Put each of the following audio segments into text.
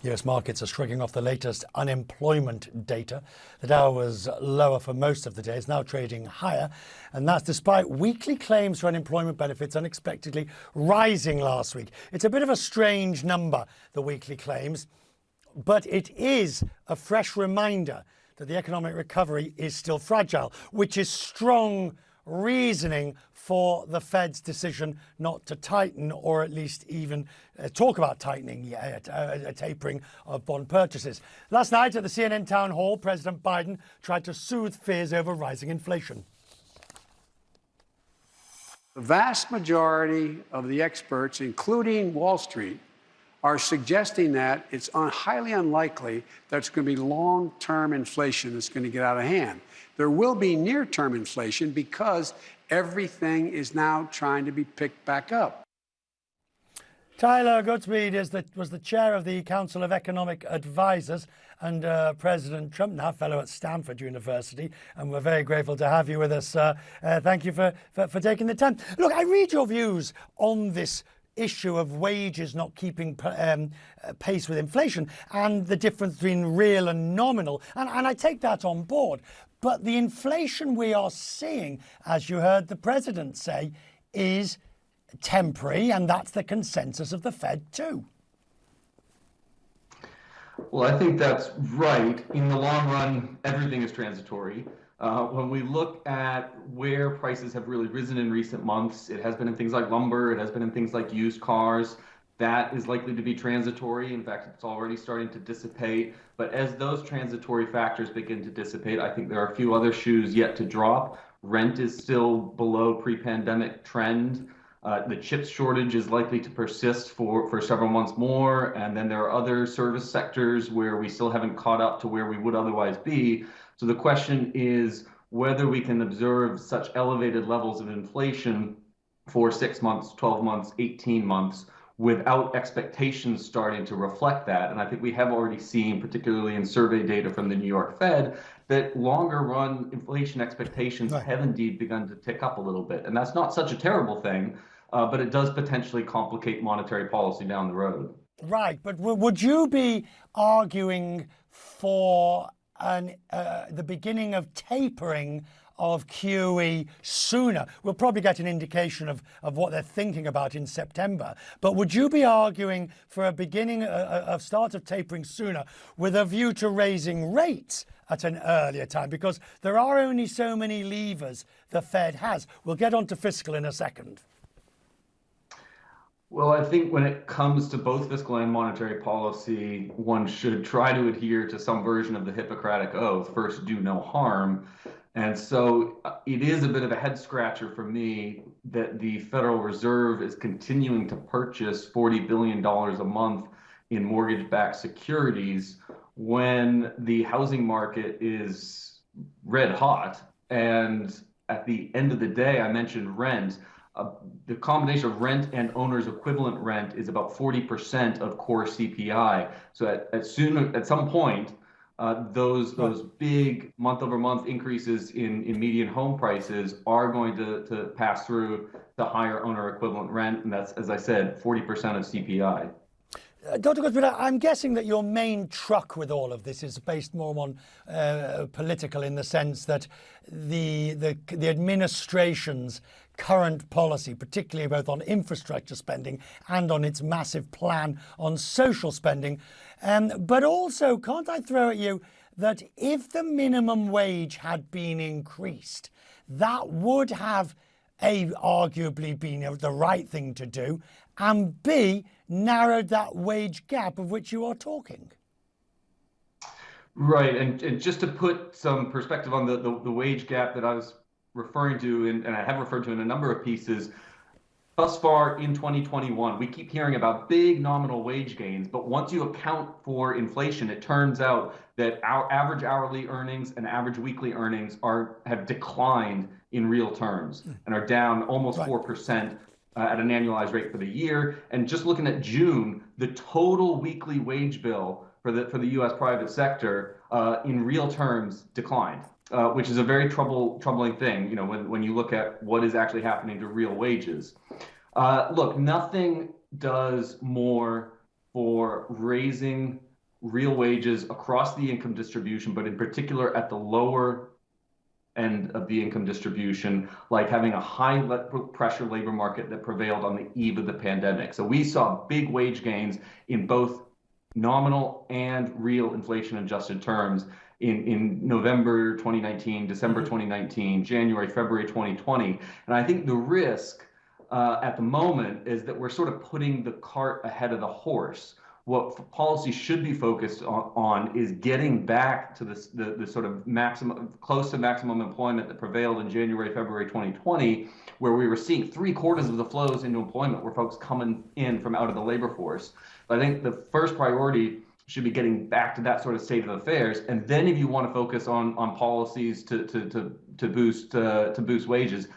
US markets are shrugging off the latest unemployment data. The Dow was lower for most of the day, it's now trading higher, and that's despite weekly claims for unemployment benefits unexpectedly rising last week. It's a bit of a strange number, the weekly claims, but it is a fresh reminder that the economic recovery is still fragile, which is strong reasoning for the Fed's decision not to tighten, or at least even talk about tightening yet, a tapering of bond purchases. Last night at the CNN town hall, President Biden tried to soothe fears over rising inflation. The vast majority of the experts, including Wall Street, are suggesting that it's highly unlikely that it's going to be long-term inflation that's going to get out of hand. There will be near-term inflation because everything is now trying to be picked back up. Tyler Goodspeed was the chair of the Council of Economic Advisors under President Trump, now fellow at Stanford University, and we're very grateful to have you with us. Thank you for taking the time. Look, I read your views on this issue of wages not keeping pace with inflation and the difference between real and nominal, and I take that on board. But the inflation we are seeing, as you heard the president say, is temporary, and that's the consensus of the Fed too. Well, I think that's right. In the long run, everything is transitory. When we look at where prices have really risen in recent months, it has been in things like lumber, it has been in things like used cars. That is likely to be transitory. In fact, it's already starting to dissipate. But as those transitory factors begin to dissipate, I think there are a few other shoes yet to drop. Rent is still below pre-pandemic trend. The chip shortage is likely to persist for several months more. And then there are other service sectors where we still haven't caught up to where we would otherwise be. So the question is whether we can observe such elevated levels of inflation for 6 months, 12 months, 18 months without expectations starting to reflect that. And I think we have already seen, particularly in survey data from the New York Fed, that longer run inflation expectations have indeed begun to tick up a little bit. And that's not such a terrible thing, but it does potentially complicate monetary policy down the road. Right, but would you be arguing for the beginning of tapering of QE sooner? We'll probably get an indication of what they're thinking about in September. But would you be arguing for a beginning of start of tapering sooner with a view to raising rates at an earlier time? Because there are only so many levers the Fed has. We'll get on to fiscal in a second. Well, I think when it comes to both fiscal and monetary policy, one should try to adhere to some version of the Hippocratic Oath, first do no harm. And so it is a bit of a head scratcher for me that the Federal Reserve is continuing to purchase $40 billion a month in mortgage-backed securities when the housing market is red hot. And at the end of the day, I mentioned rent. The combination of rent and owner's equivalent rent is about 40% of core CPI. So at some point, those big month-over-month increases in median home prices are going to pass through the higher owner equivalent rent, and that's, as I said, 40% of CPI. Dr. Goodspeed, I'm guessing that your main truck with all of this is based more on political, in the sense that the administration's current policy, particularly both on infrastructure spending and on its massive plan on social spending. But also, can't I throw at you that if the minimum wage had been increased, that would have A, arguably been the right thing to do, and B, narrowed that wage gap of which you are talking? Right, and just to put some perspective on the wage gap that I was referring to, and I have referred to in a number of pieces, thus far in 2021, we keep hearing about big nominal wage gains, but once you account for inflation, it turns out that our average hourly earnings and average weekly earnings have declined in real terms and are down almost 4%. At an annualized rate for the year. And just looking at June, the total weekly wage bill for the U.S. private sector in real terms declined, which is a very troubling thing, you know, when you look at what is actually happening to real wages. Look, nothing does more for raising real wages across the income distribution, but in particular at the lower end of the income distribution, like having a high pressure labor market that prevailed on the eve of the pandemic. So we saw big wage gains in both nominal and real inflation adjusted terms in November 2019, December 2019, January, February 2020. And I think the risk at the moment is that we're sort of putting the cart ahead of the horse. What policy should be focused on is getting back to the sort of maximum, close to maximum employment that prevailed in January, February 2020, where we were seeing 3/4 of the flows into employment were folks coming in from out of the labor force. But I think the first priority should be getting back to that sort of state of affairs, and then if you want to focus on policies to boost wages,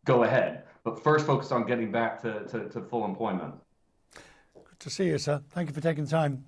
go ahead. But first, focus on getting back to full employment. Good to see you, sir. Thank you for taking the time.